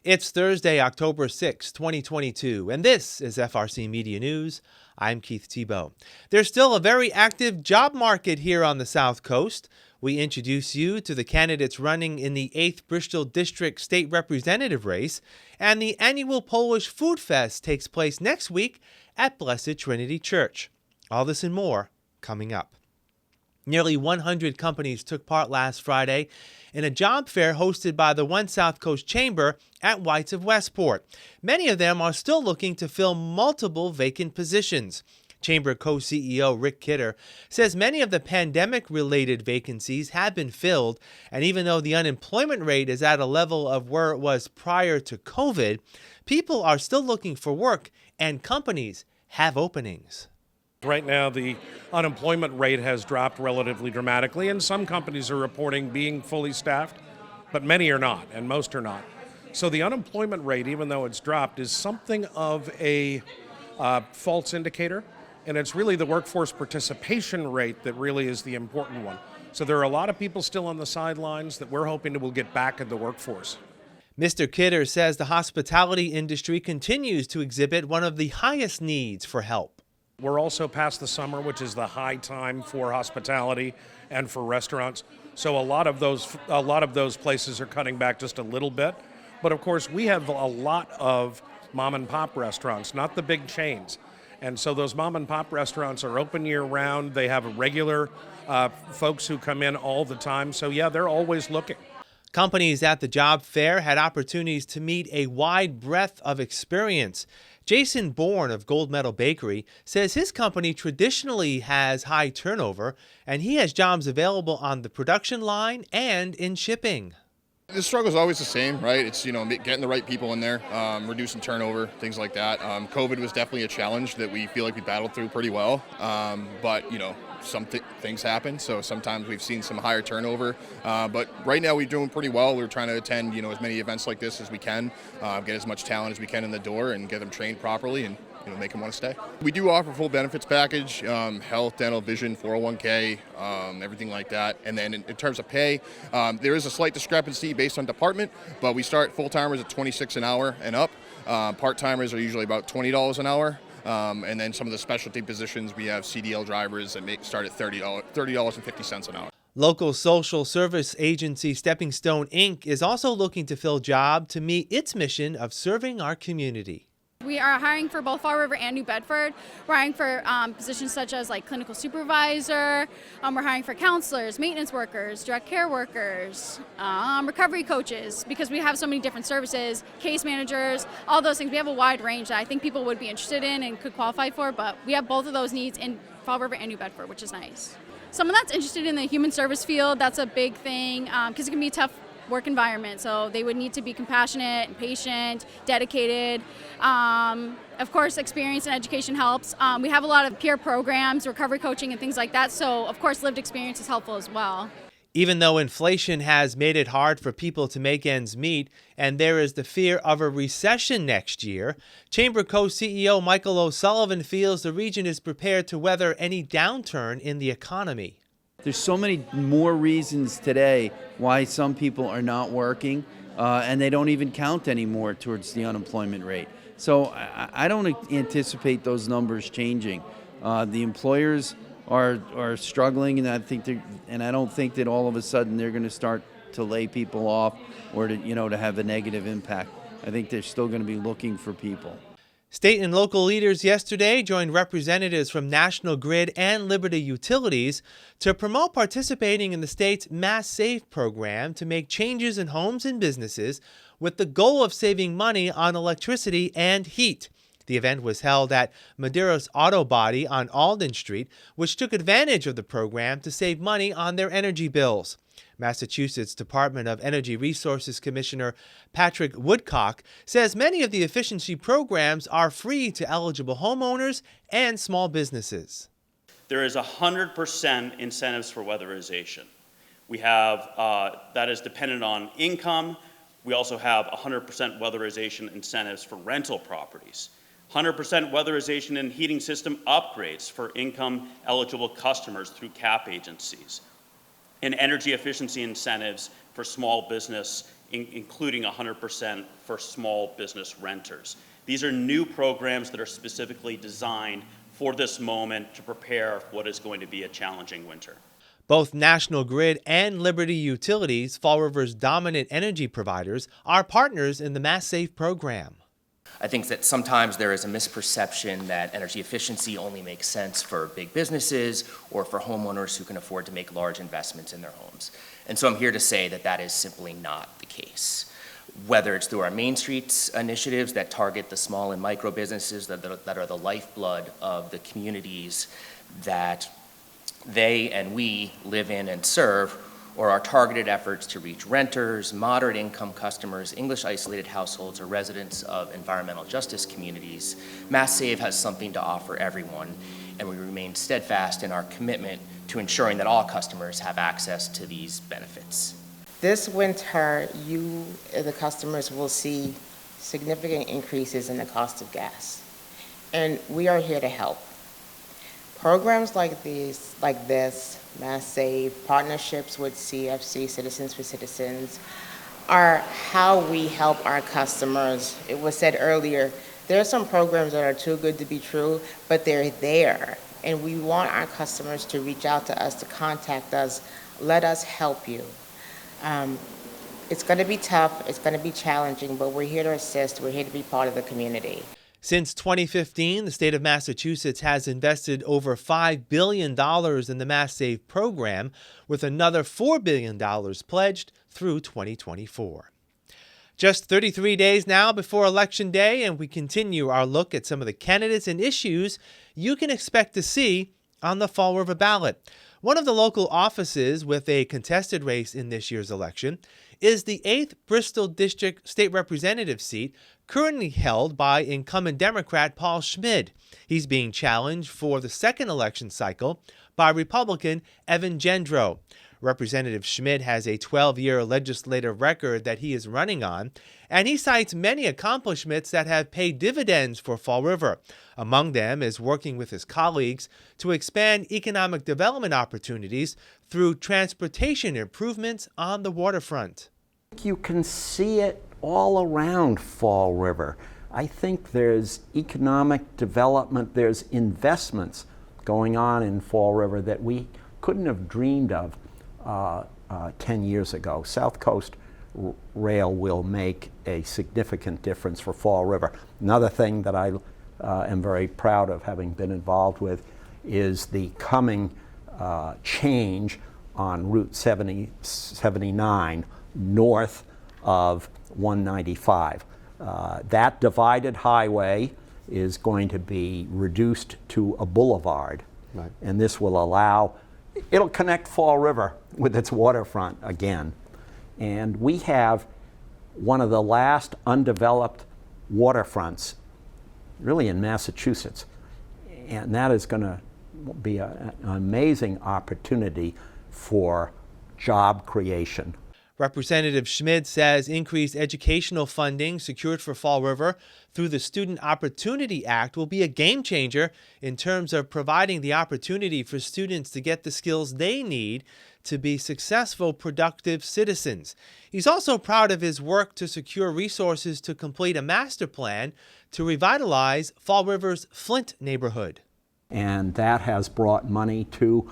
It's Thursday, October 6, 2022, and this is FRCMedia News. I'm Keith Tebow. There's still a very active job market here on the South Coast. We introduce you to the candidates running in the 8th Bristol District State Representative race, and the annual Polish Food Fest takes place next week at Blessed Trinity Church. All this and more coming up. Nearly 100 companies took part last Friday in a job fair hosted by the One South Coast Chamber at White's of Westport. Many of them are still looking to fill multiple vacant positions. Chamber co-CEO Rick Kidder says many of the pandemic-related vacancies have been filled, and even though the unemployment rate is at a level of where it was prior to COVID, people are still looking for work, and companies have openings. Right now, the unemployment rate has dropped relatively dramatically, and some companies are reporting being fully staffed, but many are not, and most are not. So the unemployment rate, even though it's dropped, is something of a false indicator, and it's really the workforce participation rate that really is the important one. So there are a lot of people still on the sidelines that we're hoping that will get back in the workforce. Mr. Kidder says the hospitality industry continues to exhibit one of the highest needs for help. We're also past the summer, which is the high time for hospitality and for restaurants. So a lot of those places are cutting back just a little bit. But of course, we have a lot of mom and pop restaurants, not the big chains. And so those mom and pop restaurants are open year round. They have regular folks who come in all the time. So yeah, they're always looking. Companies at the job fair had opportunities to meet a wide breadth of experience. Jason Bourne of Gold Medal Bakery says his company traditionally has high turnover, and he has jobs available on the production line and in shipping. The struggle is always the same, right? It's, getting the right people in there, reducing turnover, things like that. COVID was definitely a challenge that we feel like we battled through pretty well. But some things happen, so sometimes we've seen some higher turnover. But right now we're doing pretty well. We're trying to attend, as many events like this as we can, get as much talent as we can in the door and get them trained properly and make them want to stay. We do offer full benefits package, health, dental, vision, 401k, everything like that. And then in terms of pay, there is a slight discrepancy based on department, but we start full-timers at $26 an hour and up. Part-timers are usually about $20 an hour. And then some of the specialty positions, we have CDL drivers that start at $30.50 an hour. Local social service agency Stepping Stone Inc. is also looking to fill jobs to meet its mission of serving our community. We are hiring for both Fall River and New Bedford. We're hiring for positions such as clinical supervisor. We're hiring for counselors, maintenance workers, direct care workers, recovery coaches, because we have so many different services, case managers, all those things. We have a wide range that I think people would be interested in and could qualify for, but we have both of those needs in Fall River and New Bedford, which is nice. Someone that's interested in the human service field, that's a big thing, because it can be a tough work environment, so they would need to be compassionate and patient, dedicated. Of course, experience and education helps. We have a lot of peer programs, recovery coaching, and things like that, so of course lived experience is helpful as well. Even though inflation has made it hard for people to make ends meet, and there is the fear of a recession next year, Chamber co-CEO Michael O'Sullivan feels the region is prepared to weather any downturn in the economy. There's so many more reasons today why some people are not working, and they don't even count anymore towards the unemployment rate. So I don't anticipate those numbers changing. The employers are struggling, and I don't think that all of a sudden they're going to start to lay people off or to have a negative impact. I think they're still going to be looking for people. State and local leaders yesterday joined representatives from National Grid and Liberty Utilities to promote participating in the state's Mass Save program to make changes in homes and businesses with the goal of saving money on electricity and heat. The event was held at Madeira's Auto Body on Alden Street, which took advantage of the program to save money on their energy bills. Massachusetts Department of Energy Resources Commissioner Patrick Woodcock says many of the efficiency programs are free to eligible homeowners and small businesses. There is 100% incentives for weatherization. We have that is dependent on income. We also have 100% weatherization incentives for rental properties. 100% weatherization and heating system upgrades for income-eligible customers through CAP agencies. And energy efficiency incentives for small business, including 100% for small business renters. These are new programs that are specifically designed for this moment to prepare for what is going to be a challenging winter. Both National Grid and Liberty Utilities, Fall River's dominant energy providers, are partners in the Mass Save program. I think that sometimes there is a misperception that energy efficiency only makes sense for big businesses or for homeowners who can afford to make large investments in their homes. And so I'm here to say that that is simply not the case. Whether it's through our Main Streets initiatives that target the small and micro businesses that are the lifeblood of the communities that they and we live in and serve, or our targeted efforts to reach renters, moderate income customers, English isolated households, or residents of environmental justice communities, Mass Save has something to offer everyone, and we remain steadfast in our commitment to ensuring that all customers have access to these benefits. This winter, you, the customers, will see significant increases in the cost of gas, and we are here to help. Programs like this, Mass Save, partnerships with CFC, Citizens for Citizens, are how we help our customers. It was said earlier, there are some programs that are too good to be true, but they're there. And we want our customers to reach out to us, to contact us, let us help you. It's going to be tough, it's going to be challenging, but we're here to assist, we're here to be part of the community. Since 2015, the state of Massachusetts has invested over $5 billion in the Mass Save program, with another $4 billion pledged through 2024. Just 33 days now before Election Day, and we continue our look at some of the candidates and issues you can expect to see on the Fall River ballot. One of the local offices with a contested race in this year's election is the 8th Bristol District State Representative seat, currently held by incumbent Democrat Paul Schmid. He's being challenged for the second election cycle by Republican Evan Gendro. Representative Schmid has a 12-year legislative record that he is running on, and he cites many accomplishments that have paid dividends for Fall River. Among them is working with his colleagues to expand economic development opportunities through transportation improvements on the waterfront. You can see it all around Fall River. I think there's economic development, there's investments going on in Fall River that we couldn't have dreamed of 10 years ago. South Coast Rail will make a significant difference for Fall River. Another thing that I am very proud of having been involved with is the coming change on Route 79 north of 195. That divided highway is going to be reduced to a boulevard. Right. And this will allow, it'll connect Fall River with its waterfront again. And we have one of the last undeveloped waterfronts really in Massachusetts. And that is going to be an amazing opportunity for job creation. Representative Schmid says increased educational funding secured for Fall River through the Student Opportunity Act will be a game changer in terms of providing the opportunity for students to get the skills they need to be successful, productive citizens. He's also proud of his work to secure resources to complete a master plan to revitalize Fall River's Flint neighborhood. And that has brought money to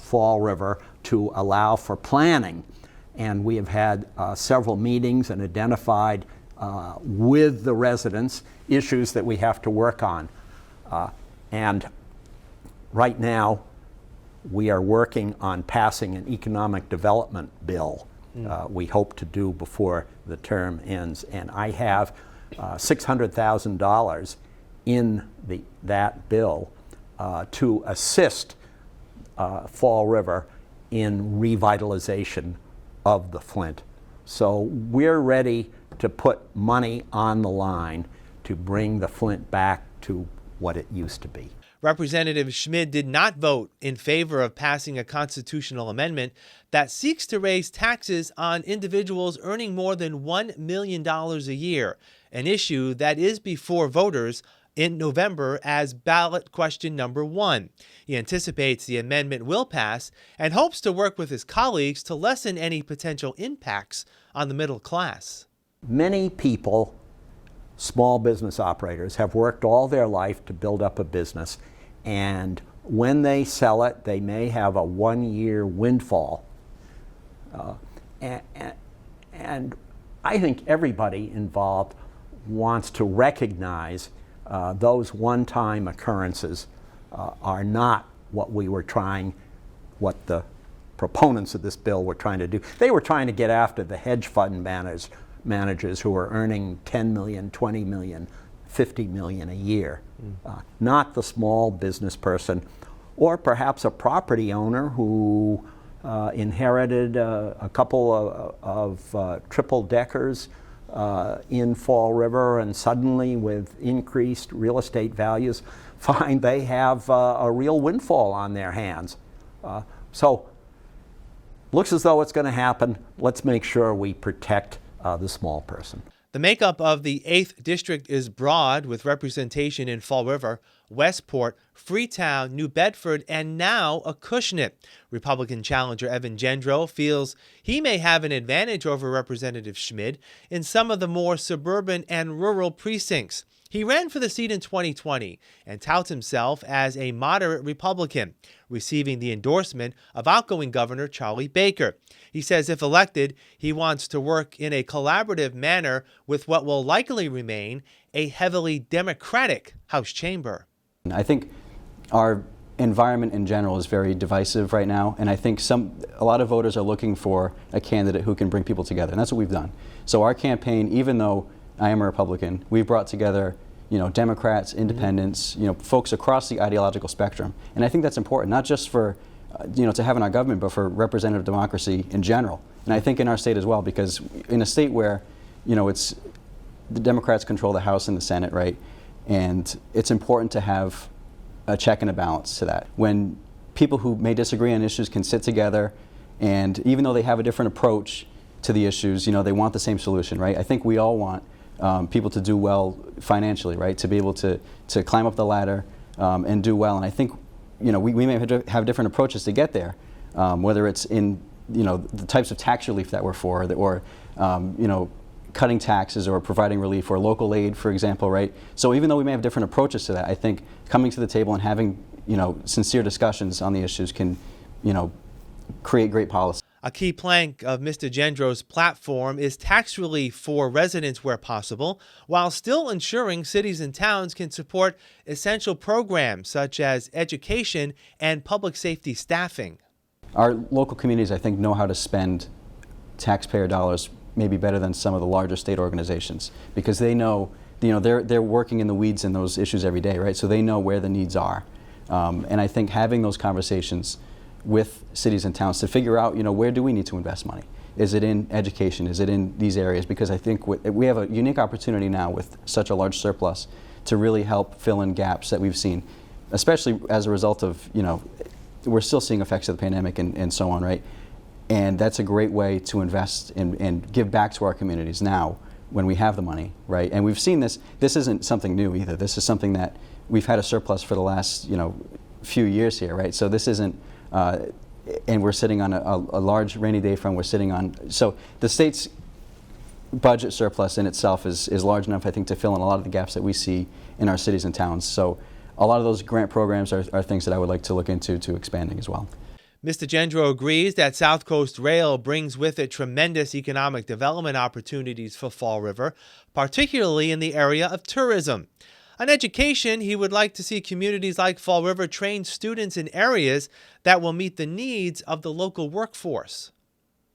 Fall River to allow for planning. And we have had several meetings and identified with the residents issues that we have to work on. And right now, we are working on passing an economic development bill. We hope to do before the term ends. And I have $600,000 in that bill to assist Fall River in revitalization of the Flint. So we're ready to put money on the line to bring the Flint back to what it used to be. Representative Schmid did not vote in favor of passing a constitutional amendment that seeks to raise taxes on individuals earning more than $1 million a year, an issue that is before voters in November as ballot question number 1. He anticipates the amendment will pass and hopes to work with his colleagues to lessen any potential impacts on the middle class. Many people, small business operators, have worked all their life to build up a business, and when they sell it, they may have a one-year windfall. And I think everybody involved wants to recognize those one-time occurrences are not what the proponents of this bill were trying to do. They were trying to get after the hedge fund managers who are earning $10 million, $20 million, $50 million a year, not the small business person, or perhaps a property owner who inherited a couple of triple deckers in Fall River, and suddenly with increased real estate values find they have a real windfall on their hands. So looks as though it's going to happen. Let's make sure we protect the small person. The makeup of the 8th District is broad, with representation in Fall River, Westport, Freetown, New Bedford, and now Acushnet. Republican challenger Evan Gendro feels he may have an advantage over Representative Schmid in some of the more suburban and rural precincts. He ran for the seat in 2020 and touts himself as a moderate Republican, receiving the endorsement of outgoing Governor Charlie Baker. He says if elected, he wants to work in a collaborative manner with what will likely remain a heavily Democratic House chamber. I think our environment in general is very divisive right now, and I think a lot of voters are looking for a candidate who can bring people together, and that's what we've done. So our campaign, even though I am a Republican, we've brought together, Democrats, independents, folks across the ideological spectrum, and I think that's important, not just for, to have in our government, but for representative democracy in general. And I think in our state as well, because in a state where, it's the Democrats control the House and the Senate, right? And it's important to have a check and a balance to that. When people who may disagree on issues can sit together, and even though they have a different approach to the issues, they want the same solution, right? I think we all want people to do well financially, right? To be able to climb up the ladder and do well. And I think, we may have different approaches to get there, whether it's in, the types of tax relief that we're for, or cutting taxes or providing relief, or local aid, for example, right? So even though we may have different approaches to that, I think coming to the table and having, sincere discussions on the issues can, create great policy. A key plank of Mr. Gendro's platform is tax relief for residents where possible, while still ensuring cities and towns can support essential programs such as education and public safety staffing. Our local communities, I think, know how to spend taxpayer dollars maybe better than some of the larger state organizations, because they know, they're working in the weeds in those issues every day, right? So they know where the needs are. And I think having those conversations with cities and towns to figure out, where do we need to invest money? Is it in education? Is it in these areas? Because I think we have a unique opportunity now with such a large surplus to really help fill in gaps that we've seen, especially as a result of, we're still seeing effects of the pandemic and so on, right? And that's a great way to invest and give back to our communities now when we have the money, right? And we've seen this isn't something new either. This is something that we've had a surplus for the last, few years here, right? So this isn't, and we're sitting on a large rainy day fund. We're sitting on, so the state's budget surplus in itself is large enough, I think, to fill in a lot of the gaps that we see in our cities and towns. So a lot of those grant programs are things that I would like to look into expanding as well. Mr. Gendro agrees that South Coast Rail brings with it tremendous economic development opportunities for Fall River, particularly in the area of tourism. On education, he would like to see communities like Fall River train students in areas that will meet the needs of the local workforce.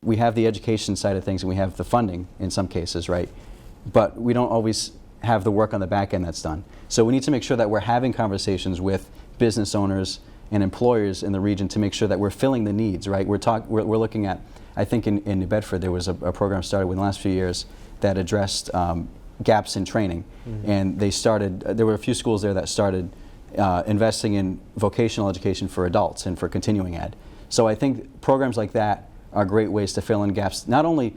We have the education side of things and we have the funding in some cases, right? But we don't always have the work on the back end that's done. So we need to make sure that we're having conversations with business owners and employers in the region to make sure that we're filling the needs, right? We're looking at, I think in New Bedford there was a program started within the last few years that addressed gaps in training. And there were a few schools there that started investing in vocational education for adults and for continuing ed. So I think programs like that are great ways to fill in gaps, not only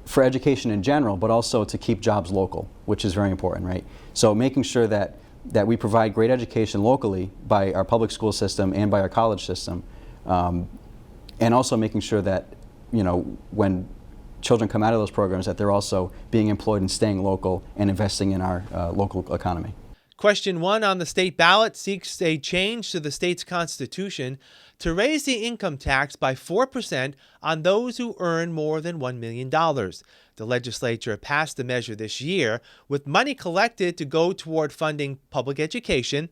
for education in general, but also to keep jobs local, which is very important, right? So making sure that that we provide great education locally by our public school system and by our college system, and also making sure that, when children come out of those programs, that they're also being employed and staying local and investing in our local economy. Question 1 on the state ballot seeks a change to the state's constitution to raise the income tax by 4% on those who earn more than $1 million. The legislature passed the measure this year, with money collected to go toward funding public education,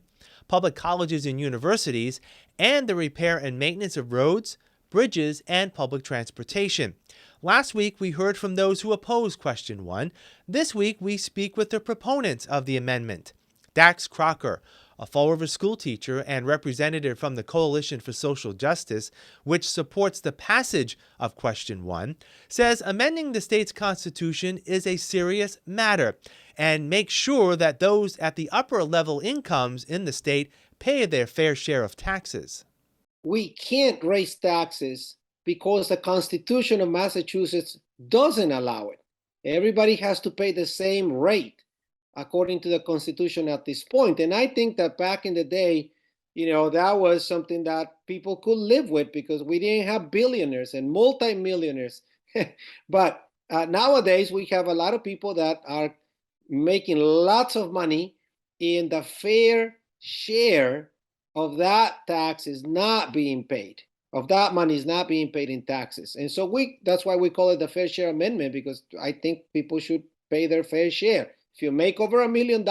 public colleges and universities, and the repair and maintenance of roads, bridges, and public transportation. Last week, we heard from those who oppose Question 1. This week, we speak with the proponents of the amendment. Dax Crocker, a Fall River school teacher and representative from the Coalition for Social Justice, which supports the passage of Question 1, says amending the state's constitution is a serious matter and makes sure that those at the upper level incomes in the state pay their fair share of taxes. We can't raise taxes because the Constitution of Massachusetts doesn't allow it. Everybody has to pay the same rate according to the Constitution at this point. And I think that back in the day, that was something that people could live with because we didn't have billionaires and multimillionaires. But nowadays, we have a lot of people that are making lots of money, and the fair share of that tax is not being paid. Of that money is not being paid in taxes. And so that's why we call it the Fair Share Amendment, because I think people should pay their fair share. If you make over $1 million,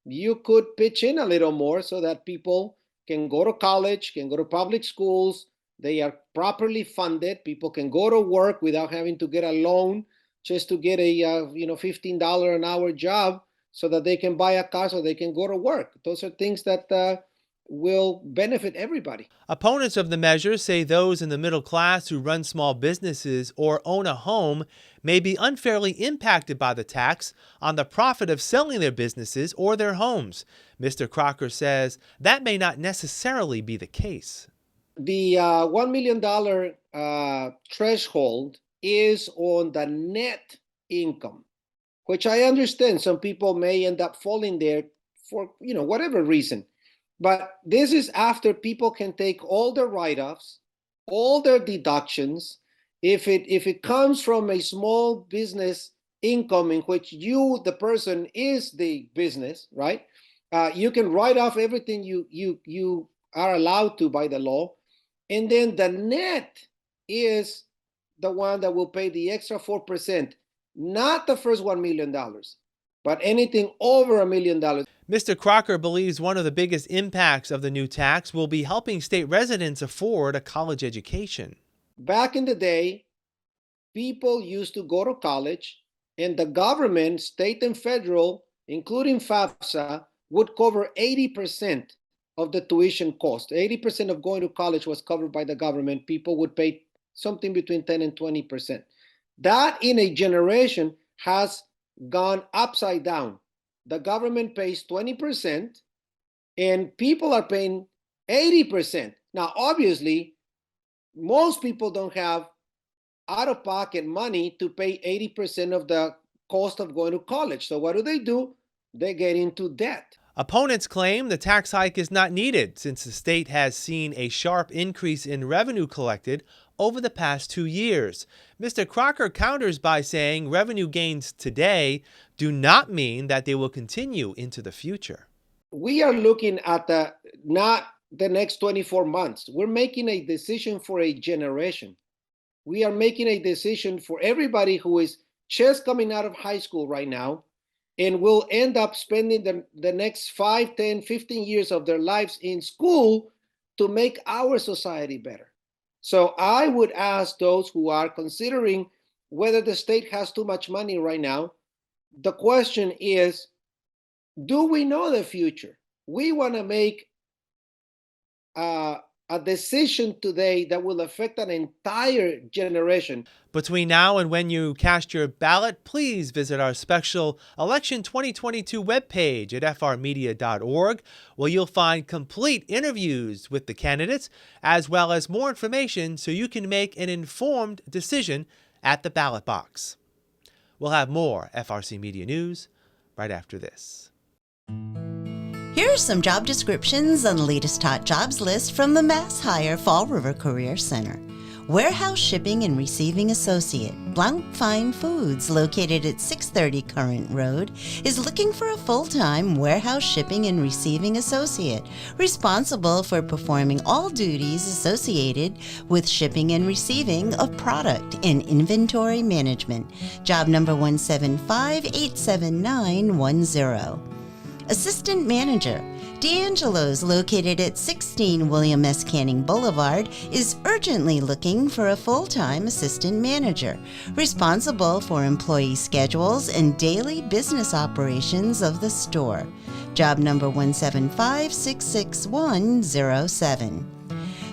you could pitch in a little more so that people can go to college, can go to public schools. They are properly funded. People can go to work without having to get a loan just to get a $15 an hour job so that they can buy a car so they can go to work. Those are things that will benefit everybody. Opponents of the measure say those in the middle class who run small businesses or own a home may be unfairly impacted by the tax on the profit of selling their businesses or their homes. Mr. Crocker says that may not necessarily be the case. The $1 million threshold is on the net income, which I understand some people may end up falling there for whatever reason. But this is after people can take all their write-offs, all their deductions. If it comes from a small business income in which you, the person, is the business, right? You can write off everything you are allowed to by the law. And then the net is the one that will pay the extra 4%, not the first $1 million, but anything over $1 million. Mr. Crocker believes one of the biggest impacts of the new tax will be helping state residents afford a college education. Back in the day, people used to go to college, and the government, state and federal, including FAFSA, would cover 80% of the tuition cost. 80% of going to college was covered by the government. People would pay something between 10 and 20%. That in a generation has gone upside down. The government pays 20% and people are paying 80%. Now, obviously, most people don't have out-of-pocket money to pay 80% of the cost of going to college. So what do? They get into debt. Opponents claim the tax hike is not needed since the state has seen a sharp increase in revenue collected over the past 2 years. Mr. Crocker counters by saying revenue gains today do not mean that they will continue into the future. We are looking at not the next 24 months. We're making a decision for a generation. We are making a decision for everybody who is just coming out of high school right now and will end up spending the next 5, 10, 15 years of their lives in school to make our society better. So I would ask those who are considering whether the state has too much money right now, the question is, do we know the future? We want to make a decision today that will affect an entire generation. Between now and when you cast your ballot, please visit our special Election 2022 webpage at FRCMedia.org, where you'll find complete interviews with the candidates, as well as more information so you can make an informed decision at the ballot box. We'll have more FRC Media News right after this. Here are some job descriptions on the latest hot jobs list from the Mass Hire Fall River Career Center. Warehouse Shipping and Receiving Associate, Blanc Fine Foods, located at 630 Current Road, is looking for a full-time warehouse shipping and receiving associate, responsible for performing all duties associated with shipping and receiving of product and inventory management. Job number 175-87910. Assistant Manager, D'Angelo's, located at 16 William S. Canning Boulevard, is urgently looking for a full-time assistant manager, responsible for employee schedules and daily business operations of the store. Job number 175-66107.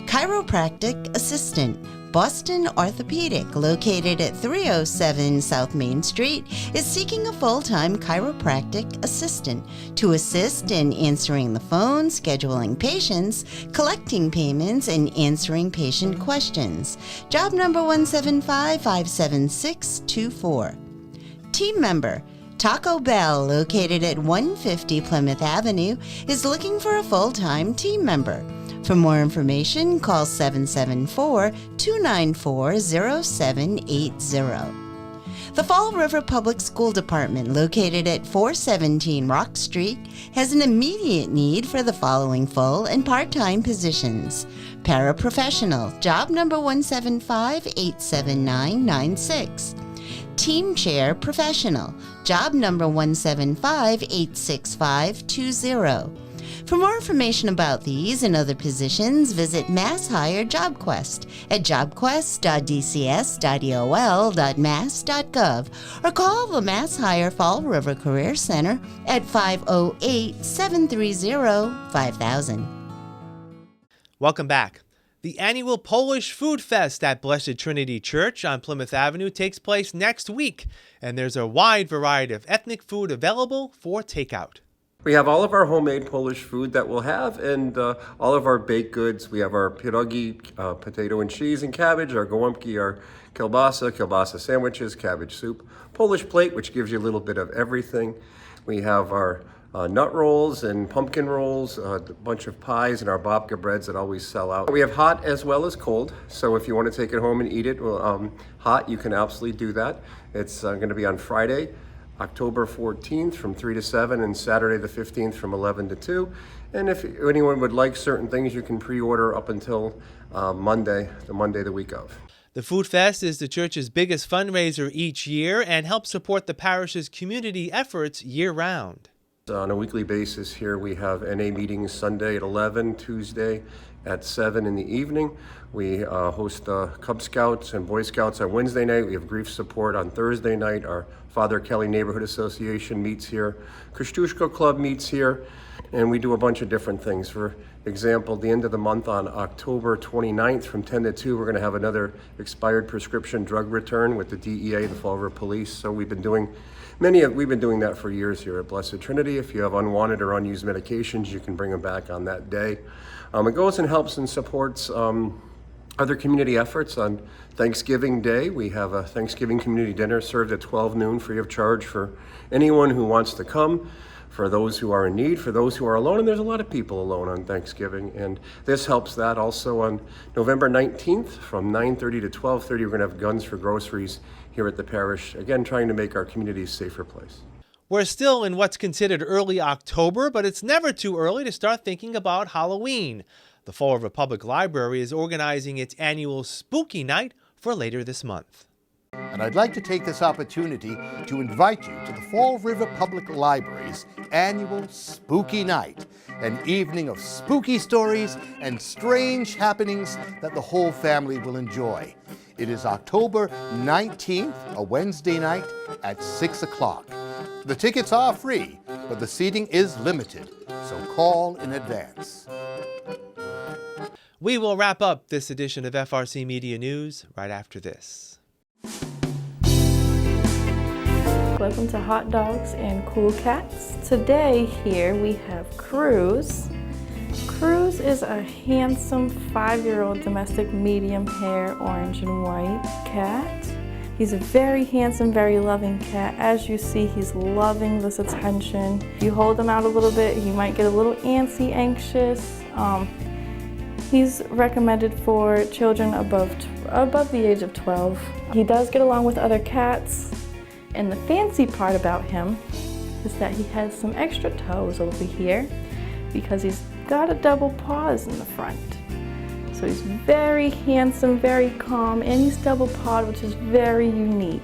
Chiropractic Assistant, Boston Orthopedic, located at 307 South Main Street, is seeking a full-time chiropractic assistant to assist in answering the phone, scheduling patients, collecting payments, and answering patient questions. Job number 175-57624. Team member, Taco Bell, located at 150 Plymouth Avenue, is looking for a full-time team member. For more information, call 774-294-0780. The Fall River Public School Department, located at 417 Rock Street, has an immediate need for the following full and part-time positions. Paraprofessional, job number 175-87996. Team Chair Professional, job number 175-86520. For more information about these and other positions, visit Mass Hire JobQuest at jobquest.dcs.eol.mass.gov or call the Mass Hire Fall River Career Center at 508-730-5000. Welcome back. The annual Polish Food Fest at Blessed Trinity Church on Plymouth Avenue takes place next week, and there's a wide variety of ethnic food available for takeout. We have all of our homemade Polish food that we'll have, and all of our baked goods. We have our pierogi, potato and cheese and cabbage, our gołąbki, our kielbasa sandwiches, cabbage soup, Polish plate, which gives you a little bit of everything. We have our nut rolls and pumpkin rolls, a bunch of pies, and our babka breads that always sell out. We have hot as well as cold, so if you want to take it home and eat it hot, you can absolutely do that. It's going to be on Friday, October 14th from 3 to 7, and Saturday the 15th from 11 to 2. And if anyone would like certain things, you can pre-order up until Monday the week of. The Food Fest is the church's biggest fundraiser each year and helps support the parish's community efforts year-round. On a weekly basis here, we have NA meetings Sunday at 11, Tuesday at 7 in the evening. We host Cub Scouts and Boy Scouts on Wednesday night. We have grief support on Thursday night. Our Father Kelly Neighborhood Association meets here. Kościuszko Club meets here. And we do a bunch of different things. For example, the end of the month on October 29th from 10 to 2, we're going to have another expired prescription drug return with the DEA, the Fall River Police. So we've been doing that for years here at Blessed Trinity. If you have unwanted or unused medications, you can bring them back on that day. It goes and helps and supports other community efforts. On Thanksgiving Day, we have a Thanksgiving community dinner served at 12 noon free of charge for anyone who wants to come, for those who are in need, for those who are alone, and there's a lot of people alone on Thanksgiving, and this helps that. Also on November 19th from 9:30 to 12:30, we're going to have Guns for Groceries here at the parish, again trying to make our community a safer place. We're still in what's considered early October, but it's never too early to start thinking about Halloween. The Fall River Public Library is organizing its annual Spooky Night for later this month. And I'd like to take this opportunity to invite you to the Fall River Public Library's annual Spooky Night, an evening of spooky stories and strange happenings that the whole family will enjoy. It is October 19th, a Wednesday night at 6 o'clock. The tickets are free, but the seating is limited, so call in advance. We will wrap up this edition of FRC Media News right after this. Welcome to Hot Dogs and Cool Cats. Today here we have Cruz. Cruz is a handsome 5-year-old domestic medium hair, orange and white cat. He's a very handsome, very loving cat. As you see, he's loving this attention. If you hold him out a little bit, he might get a little antsy, anxious. He's recommended for children above the age of 12. He does get along with other cats, and the fancy part about him is that he has some extra toes over here because he's got a double paws in the front. So he's very handsome, very calm, and he's double pawed, which is very unique.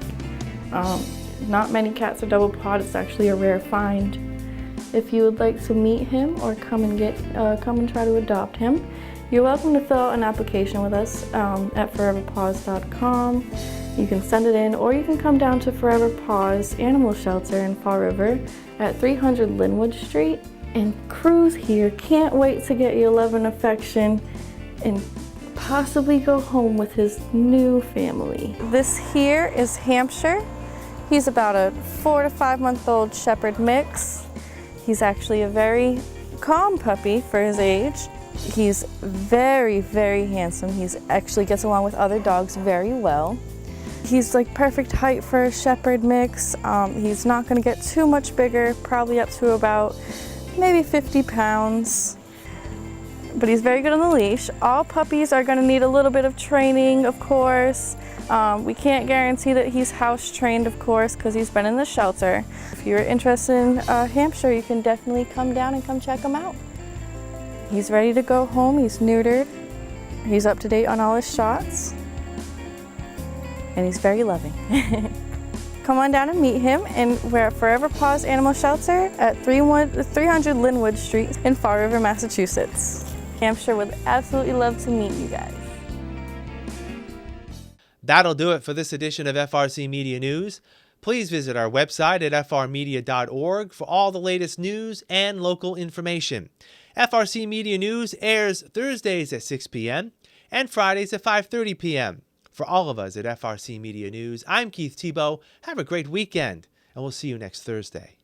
Not many cats are double pawed. It's actually a rare find. If you would like to meet him or come and try to adopt him, you're welcome to fill out an application with us at foreverpaws.com. You can send it in, or you can come down to Forever Paws Animal Shelter in Fall River at 300 Linwood Street. And Cruz here can't wait to get your love and affection and possibly go home with his new family. This here is Hampshire. He's about a 4 to 5 month old shepherd mix. He's actually a very calm puppy for his age. He's very, very handsome. He actually gets along with other dogs very well. He's like perfect height for a shepherd mix. He's not gonna get too much bigger, probably up to about maybe 50 pounds. But he's very good on the leash. All puppies are gonna need a little bit of training, of course. We can't guarantee that he's house trained, of course, because he's been in the shelter. If you're interested in Hampshire, you can definitely come down and come check him out. He's ready to go home, he's neutered. He's up to date on all his shots. And he's very loving. Come on down and meet him, and we're at Forever Paws Animal Shelter at 300 Linwood Street in Fall River, Massachusetts. Hampshire would absolutely love to meet you guys. That'll do it for this edition of FRC Media News. Please visit our website at frmedia.org for all the latest news and local information. FRC Media News airs Thursdays at 6 p.m. and Fridays at 5:30 p.m. For all of us at FRC Media News, I'm Keith Tebow. Have a great weekend, and we'll see you next Thursday.